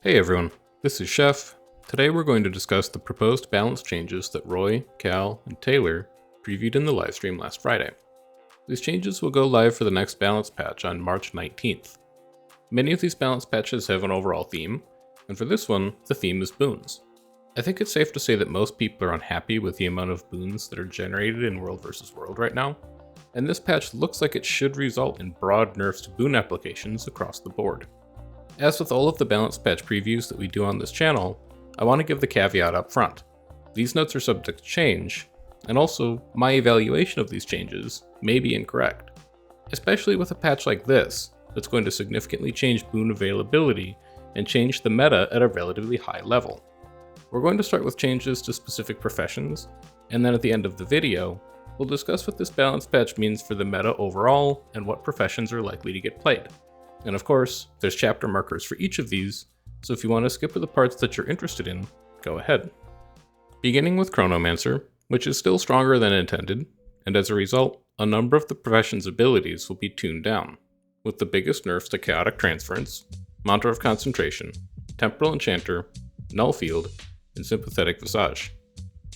Hey everyone, this is Chef. Today we're going to discuss the proposed balance changes that Roy, Cal, and Taylor previewed in the livestream last Friday. These changes will go live for the next balance patch on March 19th. Many of these balance patches have an overall theme, and for this one, the theme is boons. I think it's safe to say that most people are unhappy with the amount of boons that are generated in World vs. World right now, and this patch looks like it should result in broad nerfs to boon applications across the board. As with all of the balance patch previews that we do on this channel, I want to give the caveat up front. These notes are subject to change, and also my evaluation of these changes may be incorrect. Especially with a patch like this, that's going to significantly change boon availability and change the meta at a relatively high level. We're going to start with changes to specific professions, and then at the end of the video, we'll discuss what this balance patch means for the meta overall and what professions are likely to get played. And of course, there's chapter markers for each of these, so if you want to skip to the parts that you're interested in, go ahead. Beginning with Chronomancer, which is still stronger than intended, and as a result, a number of the profession's abilities will be tuned down, with the biggest nerfs to Chaotic Transference, Mantra of Concentration, Temporal Enchanter, Null Field, and Sympathetic Visage.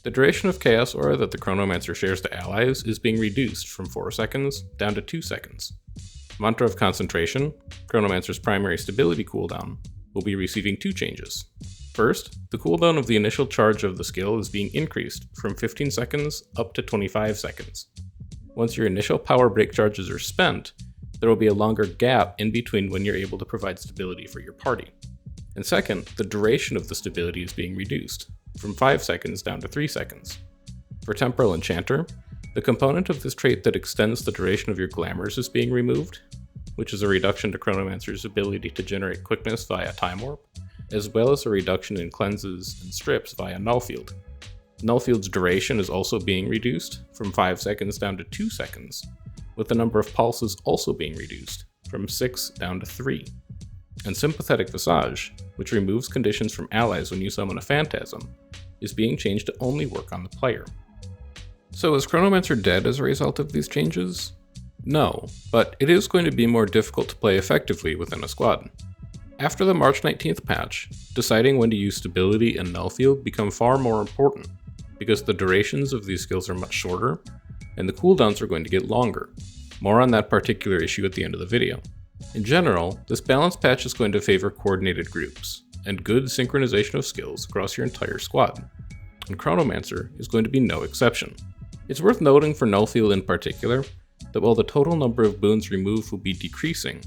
The duration of Chaos Aura that the Chronomancer shares to allies is being reduced from 4 seconds down to 2 seconds. Mantra of Concentration, Chronomancer's primary stability cooldown, will be receiving 2 changes. First, the cooldown of the initial charge of the skill is being increased from 15 seconds up to 25 seconds. Once your initial power break charges are spent, there will be a longer gap in between when you're able to provide stability for your party. And second, the duration of the stability is being reduced, from 5 seconds down to 3 seconds. For Temporal Enchanter, the component of this trait that extends the duration of your glamours is being removed, which is a reduction to Chronomancer's ability to generate quickness via Time Warp, as well as a reduction in cleanses and strips via Null Field. Null Field's duration is also being reduced from 5 seconds down to 2 seconds, with the number of pulses also being reduced from 6 down to 3. And Sympathetic Visage, which removes conditions from allies when you summon a Phantasm, is being changed to only work on the player. So is Chronomancer dead as a result of these changes? No, but it is going to be more difficult to play effectively within a squad. After the March 19th patch, deciding when to use stability and null field become far more important, because the durations of these skills are much shorter, and the cooldowns are going to get longer. More on that particular issue at the end of the video. In general, this balance patch is going to favor coordinated groups, and good synchronization of skills across your entire squad, and Chronomancer is going to be no exception. It's worth noting for Null Field in particular, that while the total number of boons removed will be decreasing,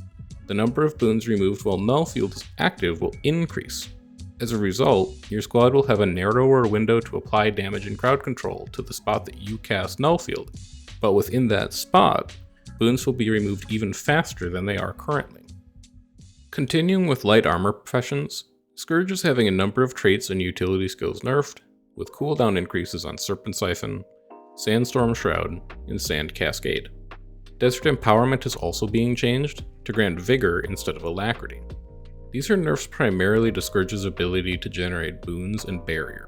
the number of boons removed while Null Field is active will increase. As a result, your squad will have a narrower window to apply damage and crowd control to the spot that you cast Null Field, but within that spot, boons will be removed even faster than they are currently. Continuing with light armor professions, Scourge is having a number of traits and utility skills nerfed, with cooldown increases on Serpent Siphon, Sandstorm Shroud, and Sand Cascade. Desert Empowerment is also being changed to grant Vigor instead of Alacrity. These are nerfs primarily to Scourge's ability to generate boons and Barrier,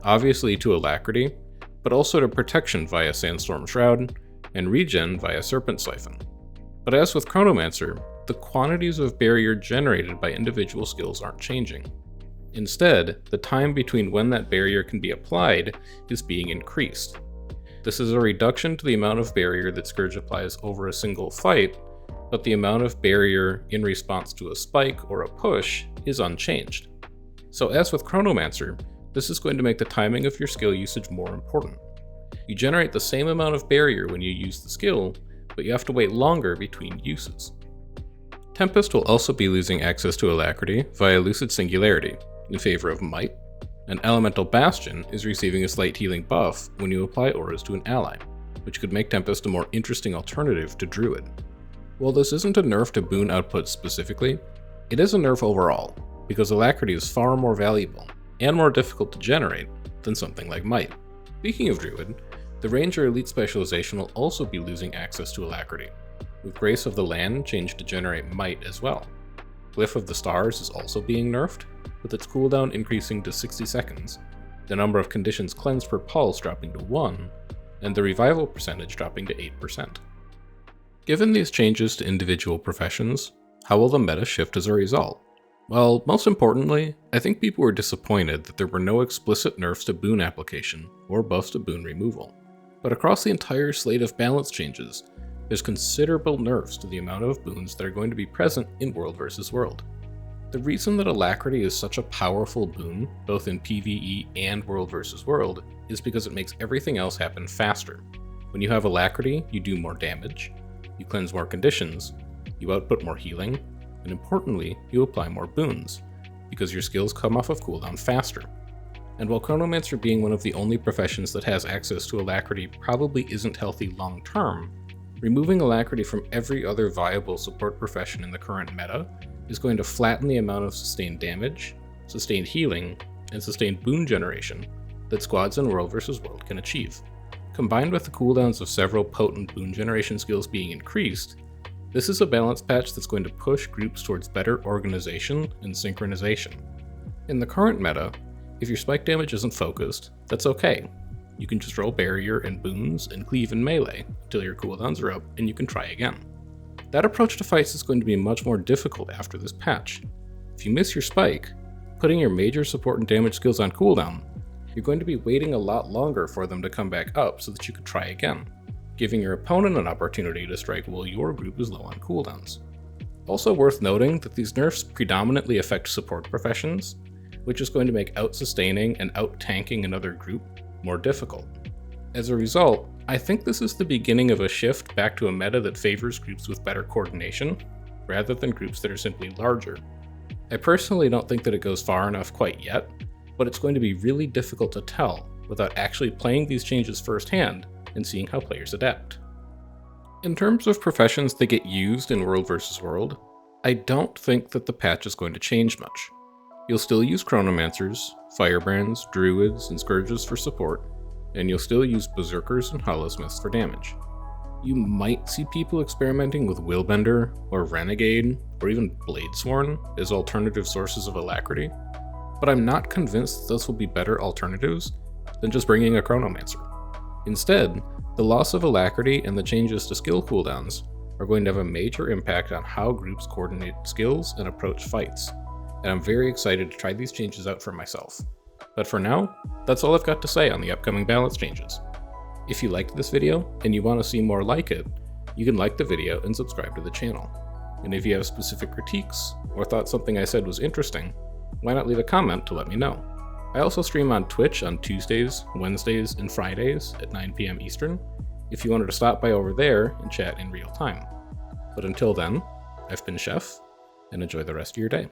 obviously to Alacrity, but also to Protection via Sandstorm Shroud, and Regen via Serpent Siphon. But as with Chronomancer, the quantities of Barrier generated by individual skills aren't changing. Instead, the time between when that barrier can be applied is being increased. This is a reduction to the amount of barrier that Scourge applies over a single fight, but the amount of barrier in response to a spike or a push is unchanged. So as with Chronomancer, this is going to make the timing of your skill usage more important. You generate the same amount of barrier when you use the skill, but you have to wait longer between uses. Tempest will also be losing access to Alacrity via Lucid Singularity in favor of Might, and Elemental Bastion is receiving a slight healing buff when you apply auras to an ally, which could make Tempest a more interesting alternative to Druid. While this isn't a nerf to boon output specifically, it is a nerf overall, because Alacrity is far more valuable and more difficult to generate than something like Might. Speaking of Druid, the Ranger Elite specialization will also be losing access to Alacrity, with Grace of the Land changed to generate Might as well. Glyph of the Stars is also being nerfed, with its cooldown increasing to 60 seconds, the number of conditions cleansed per pulse dropping to 1, and the revival percentage dropping to 8%. Given these changes to individual professions, how will the meta shift as a result? Well, most importantly, I think people were disappointed that there were no explicit nerfs to boon application or buffs to boon removal. But across the entire slate of balance changes, there's considerable nerfs to the amount of boons that are going to be present in World vs. World. The reason that Alacrity is such a powerful boon, both in PvE and World vs. World, is because it makes everything else happen faster. When you have Alacrity, you do more damage, you cleanse more conditions, you output more healing, and importantly, you apply more boons, because your skills come off of cooldown faster. And while Chronomancer being one of the only professions that has access to Alacrity probably isn't healthy long term, removing Alacrity from every other viable support profession in the current meta is going to flatten the amount of sustained damage, sustained healing, and sustained boon generation that squads in World vs. World can achieve. Combined with the cooldowns of several potent boon generation skills being increased, this is a balance patch that's going to push groups towards better organization and synchronization. In the current meta, if your spike damage isn't focused, that's okay. You can just roll barrier and boons and cleave in melee until your cooldowns are up and you can try again. That approach to fights is going to be much more difficult after this patch. If you miss your spike, putting your major support and damage skills on cooldown, you're going to be waiting a lot longer for them to come back up so that you can try again, giving your opponent an opportunity to strike while your group is low on cooldowns. Also worth noting that these nerfs predominantly affect support professions, which is going to make out-sustaining and out-tanking another group more difficult. As a result, I think this is the beginning of a shift back to a meta that favors groups with better coordination, rather than groups that are simply larger. I personally don't think that it goes far enough quite yet, but it's going to be really difficult to tell without actually playing these changes firsthand and seeing how players adapt. In terms of professions that get used in World vs. World, I don't think that the patch is going to change much. You'll still use Chronomancers, Firebrands, Druids, and Scourges for support, and you'll still use Berserkers and Hollowsmiths for damage. You might see people experimenting with Willbender, or Renegade, or even Bladesworn as alternative sources of Alacrity, but I'm not convinced that those will be better alternatives than just bringing a Chronomancer. Instead, the loss of Alacrity and the changes to skill cooldowns are going to have a major impact on how groups coordinate skills and approach fights, and I'm very excited to try these changes out for myself. But for now, that's all I've got to say on the upcoming balance changes. If you liked this video and you want to see more like it, you can like the video and subscribe to the channel. And if you have specific critiques, or thought something I said was interesting, why not leave a comment to let me know. I also stream on Twitch on Tuesdays, Wednesdays, and Fridays at 9 PM Eastern, if you wanted to stop by over there and chat in real time. But until then, I've been Chef, and enjoy the rest of your day.